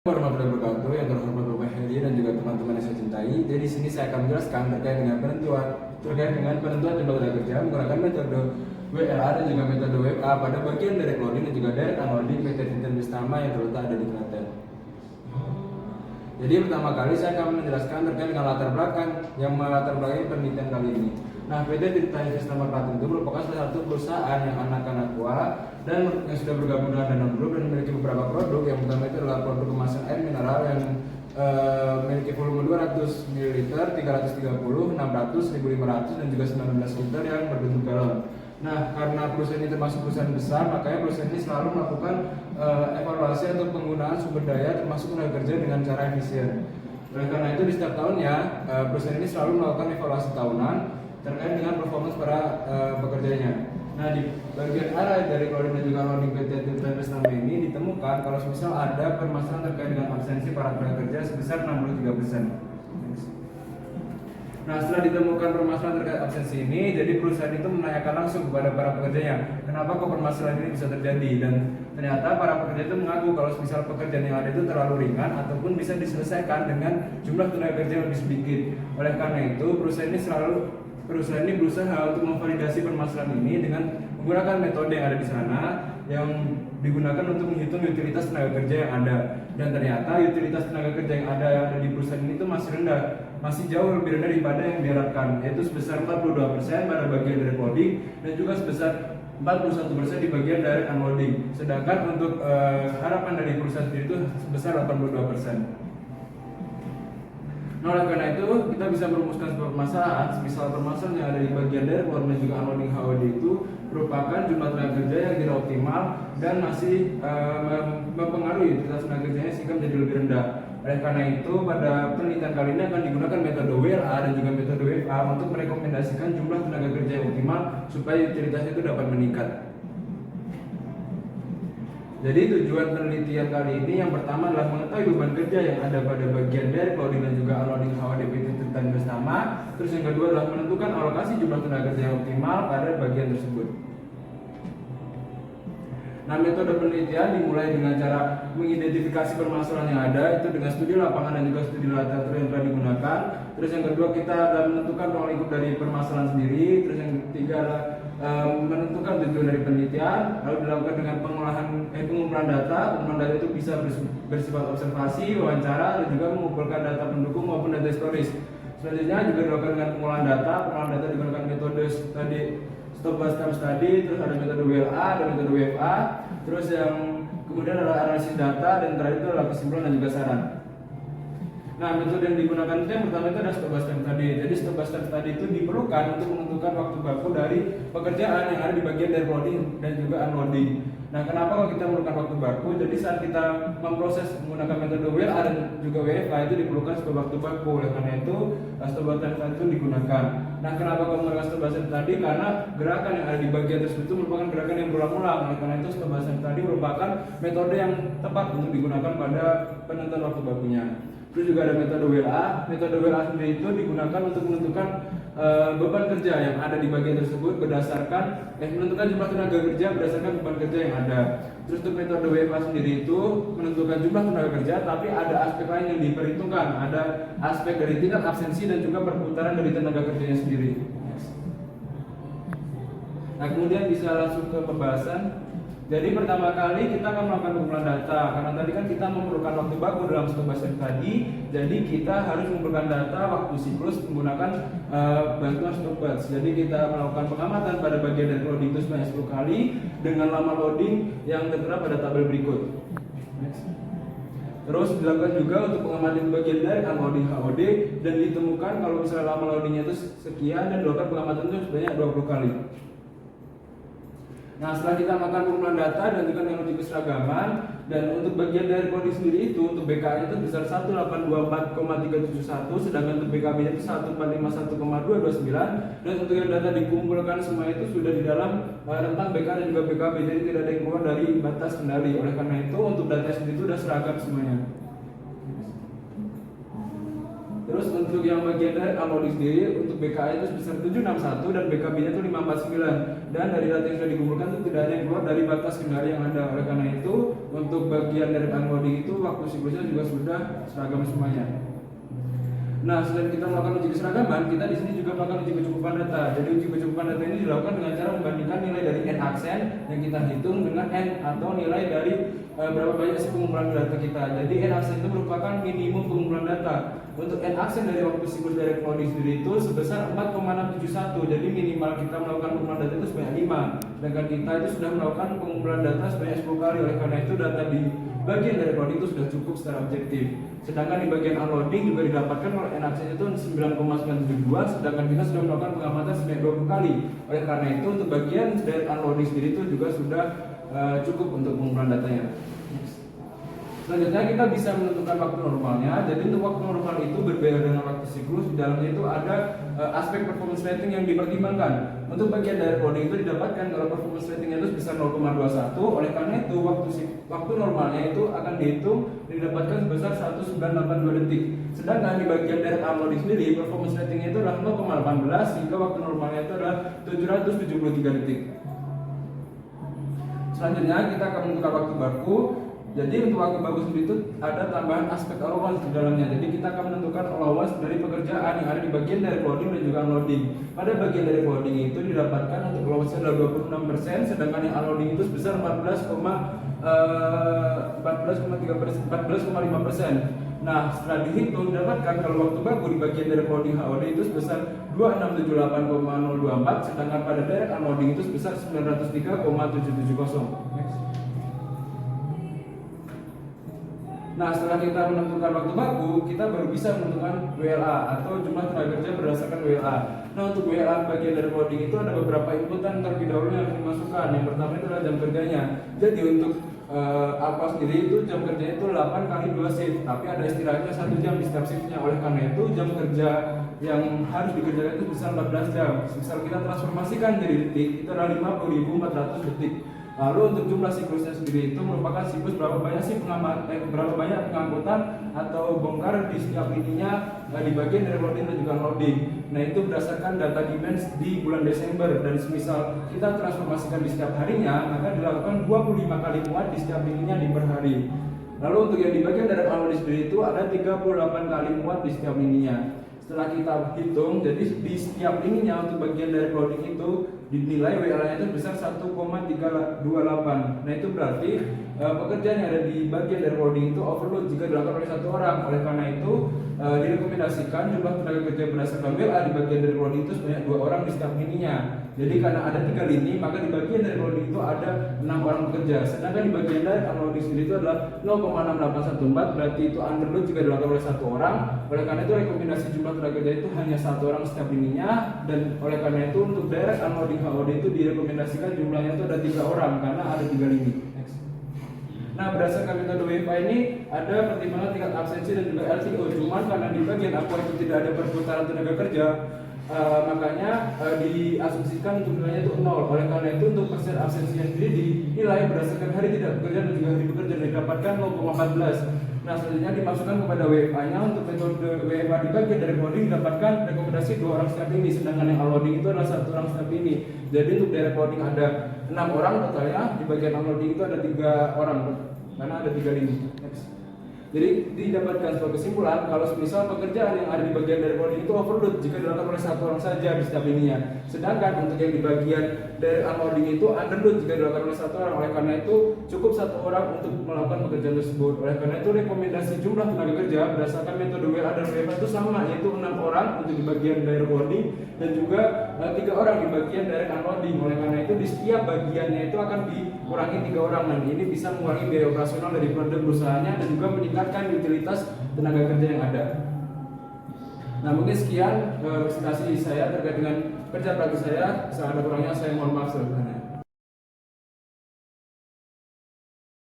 Warahmatullahi wabarakatuh, yang terhormat Bapak Heri dan juga teman-teman yang saya cintai. Jadi di sini saya akan menjelaskan terkait dengan penentuan jumlah tenaga kerja menggunakan metode WLA dan juga metode WFA pada bagian direct loading dan juga direct unloading PT Titan Bistama yang terletak ada di Klaten. Jadi pertama kali saya akan menjelaskan terkait dengan latar belakang yang melatar belakangi penelitian kali ini. Nah, PT Titan Bistama Klaten itu merupakan salah satu perusahaan yang anak Aqua dan yang sudah bergabung dengan Danone Group dan memiliki beberapa produk. Yang pertama itu adalah produk kemasan air mineral yang memiliki volume 200 ml, 330, 600, 1500 dan juga 19 liter yang berbentuk galon. Nah, karena perusahaan ini termasuk perusahaan besar, makanya perusahaan ini selalu melakukan evaluasi untuk penggunaan sumber daya termasuk tenaga kerja dengan cara efisien. Oleh karena itu di setiap tahunnya perusahaan ini selalu melakukan evaluasi tahunan terkait dengan performance para pekerjanya. Nah, di bagian arah dari loading dan juga loading PT Titan Bistama ini ditemukan kalau misal ada permasalahan terkait dengan absensi para tenaga kerja sebesar 63%. Nah, setelah ditemukan permasalahan terkait absensi ini, jadi perusahaan itu menanyakan langsung kepada para pekerjanya, kenapa kok permasalahan ini bisa terjadi? Dan ternyata para pekerja itu mengaku kalau misal pekerjaan yang ada itu terlalu ringan ataupun bisa diselesaikan dengan jumlah tenaga kerja yang lebih sedikit. Oleh karena itu, perusahaan ini berusaha untuk memvalidasi permasalahan ini dengan menggunakan metode yang ada di sana yang digunakan untuk menghitung utilitas tenaga kerja yang ada. Dan ternyata utilitas tenaga kerja yang ada di perusahaan ini itu masih rendah, masih jauh lebih rendah daripada yang diharapkan, yaitu sebesar 42% pada bagian direct loading dan juga sebesar 41% di bagian direct unloading. Sedangkan untuk harapan dari perusahaan sendiri itu sebesar 82%. Nah, oleh karena itu kita bisa merumuskan sebuah permasalahan. Misal permasalahan yang ada di bagian direct loading dan juga unloading HOD itu merupakan jumlah tenaga kerja yang tidak optimal dan masih mempengaruhi utilitas tenaga kerjanya sehingga menjadi lebih rendah. Oleh karena itu pada penelitian kali ini akan digunakan metode WLA dan juga metode WFA untuk merekomendasikan jumlah tenaga kerja yang optimal supaya utilitasnya itu dapat meningkat. Jadi tujuan penelitian kali ini yang pertama adalah mengetahui beban kerja yang ada pada bagian direct loading dan juga unloading HOD PT Titan Bistama. Terus yang kedua adalah menentukan alokasi jumlah tenaga kerja yang optimal pada bagian tersebut. Nah, metode penelitian dimulai dengan cara mengidentifikasi permasalahan yang ada, itu dengan studi lapangan dan juga studi literatur yang telah digunakan. Terus yang kedua kita adalah menentukan ruang lingkup dari permasalahan sendiri. Terus yang ketiga adalah menentukan tujuan dari penelitian, lalu dilakukan dengan pengumpulan data. Pengumpulan data itu bisa bersifat observasi, wawancara, dan juga mengumpulkan data pendukung maupun data historis. Selanjutnya juga dilakukan dengan pengolahan data. Pengolahan data digunakan metode tadi stop time study, terus ada metode WLA, ada metode WFA, terus yang kemudian ada analisis data, dan terakhir itu adalah kesimpulan dan juga saran. Nah, metode yang digunakan itu yang pertama itu adalah stop time study. Jadi stop time study itu diperlukan untuk menentukan waktu baku dari pekerjaan yang ada di bagian dari loading dan juga unloading. Nah, kenapa kalau kita memerlukan waktu baku? Jadi saat kita memproses menggunakan metode WLA dan juga WFA itu diperlukan sebuah waktu baku. Oleh karena itu stop time study itu digunakan. Nah, kenapa kalau menggunakan stop time study? Karena gerakan yang ada di bagian tersebut itu merupakan gerakan yang berulang-ulang. Oleh karena itu stop time study merupakan metode yang tepat untuk digunakan pada penentuan waktu bakunya. Terus juga ada metode WLA. Metode WLA sendiri itu digunakan untuk menentukan beban kerja yang ada di bagian tersebut berdasarkan menentukan jumlah tenaga kerja berdasarkan beban kerja yang ada. Terus untuk metode WFA sendiri itu menentukan jumlah tenaga kerja, tapi ada aspek lain yang diperhitungkan. Ada aspek dari tingkat absensi dan juga perputaran dari tenaga kerjanya sendiri. Nah, kemudian bisa langsung ke pembahasan. Jadi pertama kali kita akan melakukan pengumpulan data. Karena tadi kan kita memerlukan waktu baku dalam stop time tadi. Jadi kita harus mengumpulkan data waktu siklus menggunakan bantuan stopwatch. Jadi kita melakukan pengamatan pada bagian dari loading itu sebanyak 10 kali dengan lama loading yang tertera pada tabel berikut. Terus dilakukan juga untuk pengamatan bagian dari unloading HOD dan ditemukan kalau misalnya lama loadingnya itu sekian dan dilakukan pengamatan itu sebanyak 20 kali. Nah, setelah kita melakukan pengumpulan data dan juga dengan uji keseragaman, dan untuk bagian dari loading sendiri itu untuk BKA itu besar 1.824,371, sedangkan untuk BKB itu 1.451,229, dan untuk yang data dikumpulkan semua itu sudah di dalam rentang BKA dan juga BKB, jadi tidak ada yang keluar dari batas kendali. Oleh karena itu untuk data sendiri itu sudah seragam semuanya. Terus untuk yang bagian dari unloading sendiri untuk BKA itu sebesar 761 dan BKB-nya itu 549, dan dari data yang sudah dikumpulkan itu tidak ada yang keluar dari batas kendali yang ada. Oleh karena itu untuk bagian dari unloading itu waktu siklusnya juga sudah seragam semuanya. Nah, selain kita melakukan uji keseragaman, kita di sini juga melakukan uji kecukupan data. Jadi uji kecukupan data ini dilakukan dengan cara membandingkan nilai dari n aksen yang kita hitung dengan n atau nilai dari berapa banyak sih pengumpulan data kita. Jadi n aksen itu merupakan minimum pengumpulan data. Untuk n aksen dari waktu siklus direct loading sendiri itu sebesar 4,671. Jadi minimal kita melakukan pengumpulan data itu sebanyak 5. Sedangkan kita itu sudah melakukan pengumpulan data sebanyak 10 kali. Oleh karena itu data di bagian dari loading itu sudah cukup secara objektif. Sedangkan di bagian unloading juga didapatkan oleh n aksen itu 9,972, sedangkan kita sudah melakukan pengamatan sebanyak 20 kali. Oleh karena itu untuk bagian dari unloading sendiri itu juga sudah cukup untuk pengumpulan datanya. Selanjutnya kita bisa menentukan waktu normalnya. Jadi untuk waktu normal itu berbeda dengan waktu siklus. Di dalamnya itu ada aspek performance rating yang dipertimbangkan. Untuk bagian dari loading itu didapatkan kalau performance ratingnya itu sebesar 0,21. Oleh karena itu waktu normalnya itu akan dihitung didapatkan sebesar 1982 detik. Sedangkan di bagian dari unloading sendiri performance ratingnya itu adalah 0,18 sehingga waktu normalnya itu adalah 773 detik. Selanjutnya kita akan menentukan waktu baku. Jadi untuk waktu baku sendiri itu ada tambahan aspek allowance di dalamnya. Jadi kita akan menentukan allowance dari pekerjaan yang ada di bagian dari loading dan juga unloading. Pada bagian dari loading itu didapatkan untuk allowance adalah 26%, sedangkan yang unloading itu sebesar 14,5%. Nah, setelah dihitung didapatkan kalau waktu baku di bagian dari loading HOD itu sebesar 2678,024, sedangkan pada direct unloading itu sebesar 903,770. Nah, setelah kita menentukan waktu baku, kita baru bisa menentukan WLA atau jumlah tenaga kerja berdasarkan WLA. Nah, untuk WLA bagian dari loading itu ada beberapa inputan terlebih dahulu yang harus dimasukkan. Yang pertama itu adalah jam kerjanya. Jadi untuk Alpha sendiri itu jam kerjanya itu 8 kali 2 shift, tapi ada istirahatnya 1 jam di setiap shiftnya. Oleh karena itu jam kerja yang harus dikerjakan itu besar 14 jam. Misal kita transformasikan jadi detik, itu adalah 50.400 detik. Lalu untuk jumlah siklusnya sendiri itu merupakan siklus berapa banyak pengangkutan atau bongkar di setiap lininya di bagian dari loading dan juga unloading. Nah, itu berdasarkan data demand di bulan Desember. Dan semisal kita transformasikan di setiap harinya, maka dilakukan 25 kali muat di setiap lininya di per hari. Lalu untuk yang di bagian dari unloading sendiri itu ada 38 kali muat di setiap lininya. Setelah kita hitung, jadi di setiap lininya untuk bagian dari loading itu dinilai WLA-nya itu besar 1,328. Nah, itu berarti pekerjaan yang ada di bagian dari loading itu overload jika dilakukan oleh 1 orang. Oleh karena itu direkomendasikan jumlah tenaga kerja berdasarkan WLA di bagian dari loading itu sebanyak 2 orang di setiap lininya. Jadi karena ada 3 lini, maka di bagian dari loading itu ada 6 orang bekerja. Sedangkan di bagian dari unloading sendiri itu adalah 0,6814, berarti itu underload jika dilakukan oleh 1 orang. Oleh karena itu rekomendasi jumlah tenaga kerja itu hanya 1 orang setiap lininya. Dan oleh karena itu untuk direct unloading HOD itu direkomendasikan jumlahnya itu ada 3 orang karena ada 3 lini. Nah, berdasarkan metode WFA ini ada pertimbangan tingkat absensi dan juga LTO. Cuman karena di bagian aqua itu tidak ada perputaran tenaga kerja, makanya diasumsikan untuk nilainya itu 0. Oleh karena itu untuk persen absensinya sendiri dinilai berdasarkan hari tidak bekerja dan juga hari bekerja, dan didapatkan 0,14. Nah, selanjutnya dimasukkan kepada WFA-nya. Untuk metode WFA di bagian dari loading didapatkan rekomendasi 2 orang setiap ini, sedangkan yang unloading itu adalah 1 orang setiap ini. Jadi untuk direct loading ada 6 orang totalnya, di bagian unloading itu ada 3 orang karena ada 3 lini. Jadi didapatkan sebuah kesimpulan kalau semisal pekerjaan yang ada di bagian dari loading itu overload jika dilakukan oleh 1 orang saja di setiap lininya. Sedangkan untuk yang di bagian dari unloading itu underload jika dilakukan oleh 1 orang. Oleh karena itu cukup 1 orang untuk melakukan pekerjaan tersebut. Oleh karena itu rekomendasi jumlah tenaga kerja berdasarkan metode WLA dan WFA itu sama, yaitu 6 orang untuk di bagian dari loading dan juga 3 orang di bagian dari unloading. Oleh karena itu di setiap bagiannya itu akan dikurangi 3 orang, dan ini bisa mengurangi biaya operasional dari perusahaannya dan juga meningkatkan utilitas tenaga kerja yang ada. Nah, mungkin sekian presentasi saya terkait dengan kerja praktis saya. Sangat kurangnya saya mohon maaf sebelumnya.